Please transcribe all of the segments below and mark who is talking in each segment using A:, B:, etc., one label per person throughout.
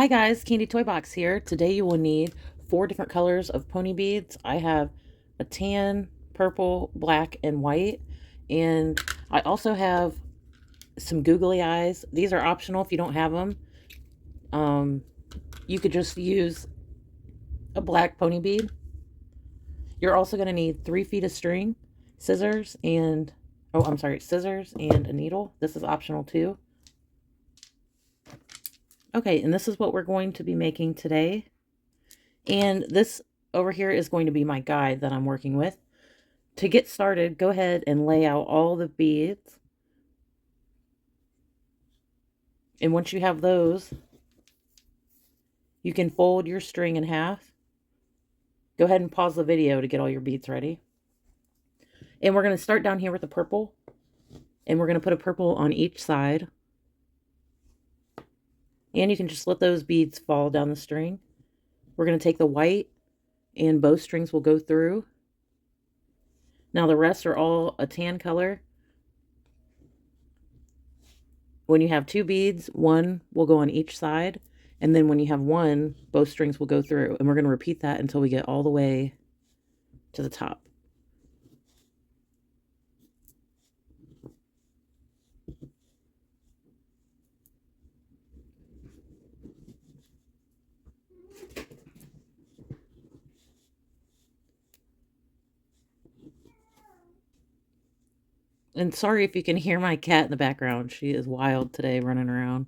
A: Hi guys, Candy Toy Box here. Today you will need 4 different colors of pony beads. I have a tan, purple, black, and white. And I also have some googly eyes. These are optional if you don't have them. You could just use a black pony bead. You're also going to need 3 feet of string, scissors, and scissors and a needle. This is optional too. Okay, and this is what we're going to be making today. And this over here is going to be my guide that I'm working with. To get started, go ahead and lay out all the beads. And once you have those, you can fold your string in half. Go ahead and pause the video to get all your beads ready. And we're going to start down here with the purple. And we're going to put a purple on each side. And you can just let those beads fall down the string. We're going to take the white, and both strings will go through. Now the rest are all a tan color. When you have 2 beads, 1 will go on each side. And then when you have 1, both strings will go through. And we're going to repeat that until we get all the way to the top. And sorry if you can hear my cat in the background. She is wild today, running around.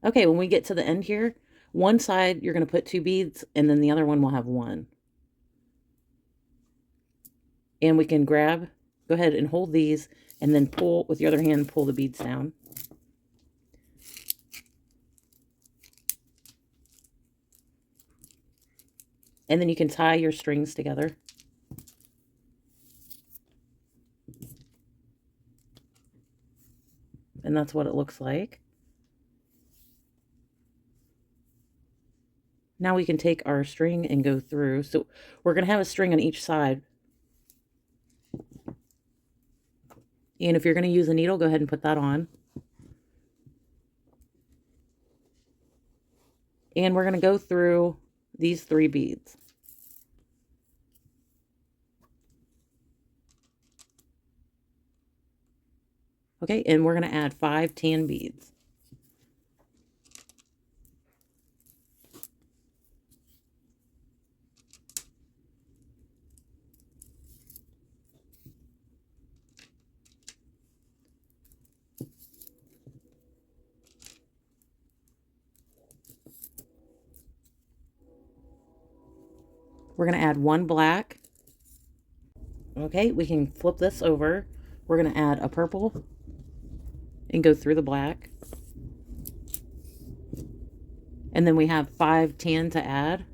A: Okay, when we get to the end here, one side you're going to put 2 beads, and then the other one will have 1. And we can go ahead and hold these, and then pull, with your other hand, pull the beads down. And then you can tie your strings together. And that's what it looks like. Now we can take our string and go through. So we're going to have a string on each side. And if you're going to use a needle, go ahead and put that on. And we're going to go through these 3 beads. Okay, and we're going to add 5 tan beads. We're going to add 1 black. Okay, we can flip this over. We're going to add a purple and go through the black. And then we have 5 tan to add.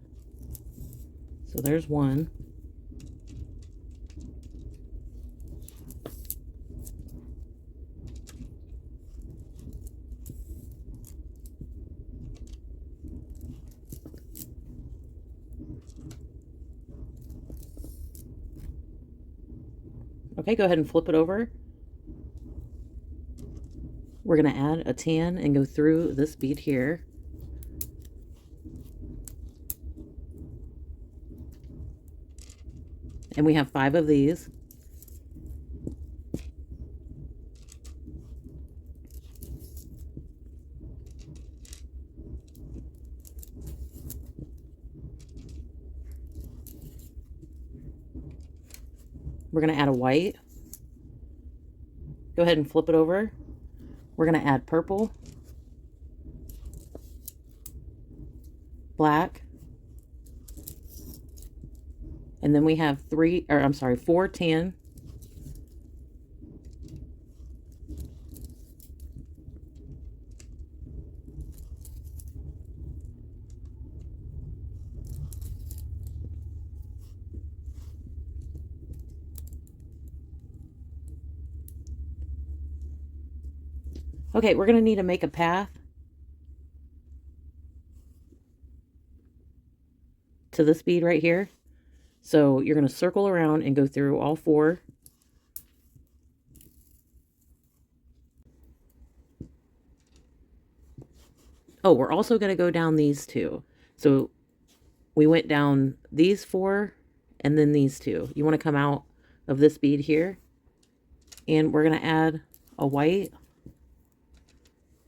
A: So there's 1. Okay, go ahead and flip it over. We're going to add a tan and go through this bead here. And we have 5 of these. We're going to add a white. Go ahead and flip it over. We're going to add purple, black, and then we have 4 tan. Okay, we're going to need to make a path. to this bead right here. So you're going to circle around and go through all 4. Oh, we're also going to go down these 2. So we went down these 4 and then these 2. You want to come out of this bead here, and we're going to add a white,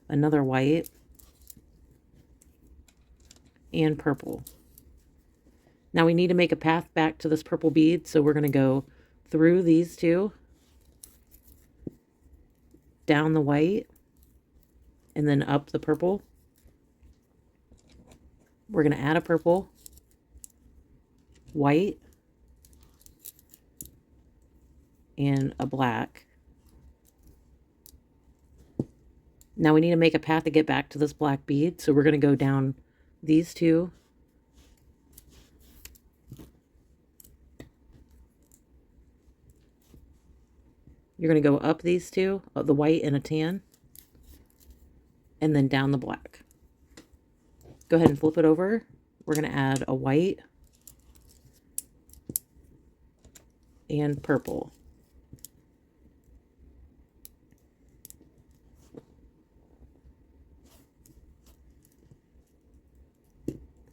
A: another white, and purple. Now we need to make a path back to this purple bead, so we're going to go through these 2, down the white, and then up the purple. We're going to add a purple, white, and a black. Now we need to make a path to get back to this black bead, so we're going to go down these 2, you're going to go up these 2, the white and a tan, and then down the black. Go ahead and flip it over. We're going to add a white and purple.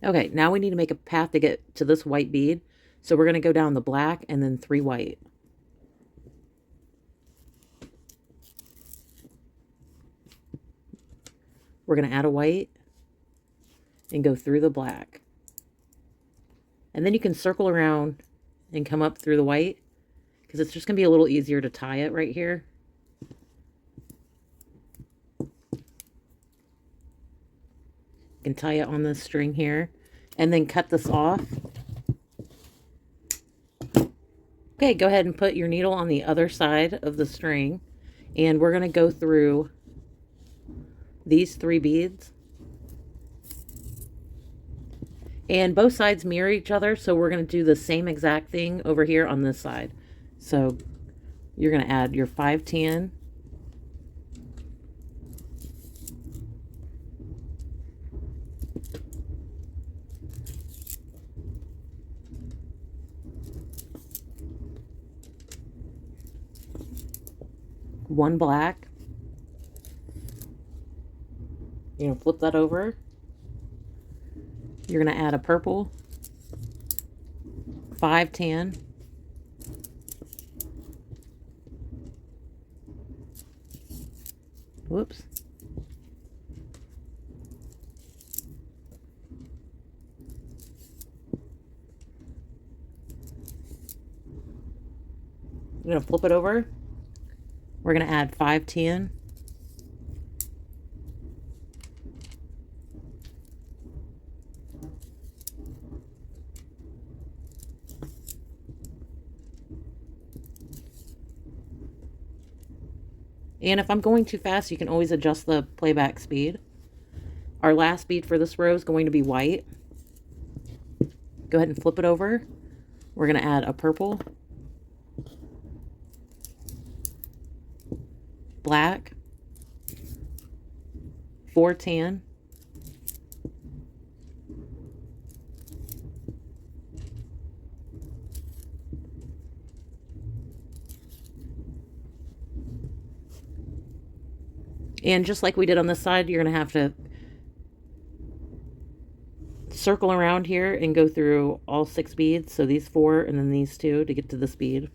A: Okay, now we need to make a path to get to this white bead. So we're going to go down the black and then 3 white. We're going to add a white and go through the black. And then you can circle around and come up through the white, because it's just going to be a little easier to tie it right here. You can tie it on this string here and then cut this off. Okay, go ahead and put your needle on the other side of the string, and we're going to go through these 3 beads. And both sides mirror each other, so we're going to do the same exact thing over here on this side. So you're going to add your 510, one black. You're going to flip that over. You're going to add a purple, 510, whoops, you're going to flip it over. We're going to add 510, and if I'm going too fast, you can always adjust the playback speed. Our last bead for this row is going to be white. Go ahead and flip it over. We're going to add a purple, black, 410, and just like we did on this side, you're going to have to circle around here and go through all 6 beads. So these 4 and then these 2 to get to this bead.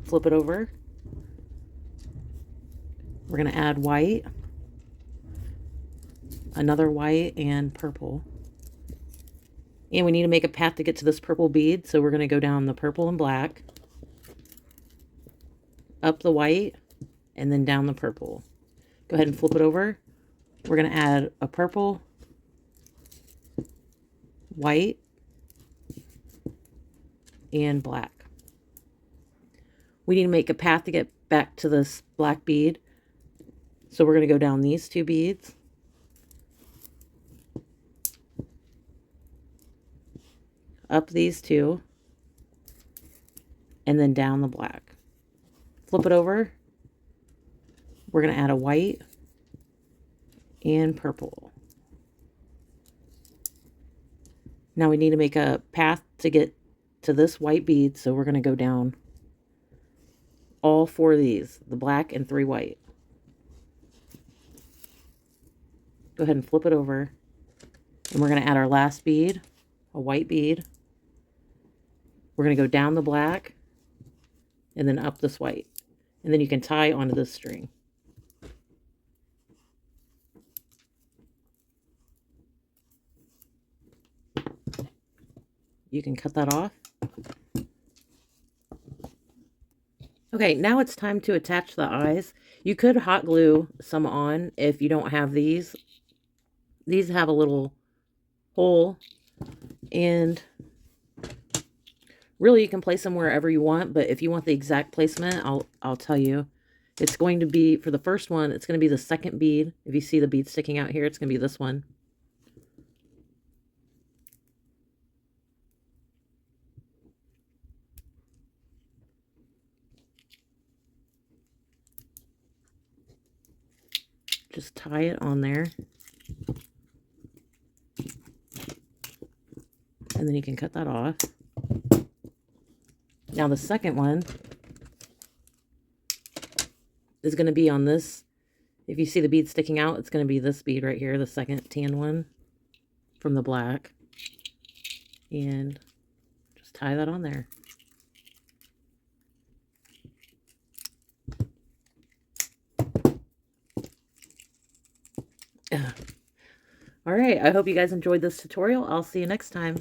A: Flip it over. We're going to add white, another white, and purple. And we need to make a path to get to this purple bead, so we're going to go down the purple and black, up the white, and then down the purple. Go ahead and flip it over. We're going to add a purple, white, and black. We need to make a path to get back to this black bead, so we're going to go down these 2 beads, up these 2, and then down the black. Flip it over. We're going to add a white and purple. Now we need to make a path to get to this white bead, so we're going to go down all 4 of these, the black and 3 white. Go ahead and flip it over, and we're going to add our last bead, a white bead. We're going to go down the black and then up this white, and then you can tie onto this string. You can cut that off. Okay, now it's time to attach the eyes. You could hot glue some on if you don't have these. These have a little hole, and really you can place them wherever you want, but if you want the exact placement, I'll tell you. It's going to be, for the first one, it's going to be the second bead. If you see the bead sticking out here, it's going to be this one. Just tie it on there. And then you can cut that off. Now the second one is going to be on this. If you see the bead sticking out, it's going to be this bead right here, the second tan one from the black. And just tie that on there. All right, I hope you guys enjoyed this tutorial. I'll see you next time.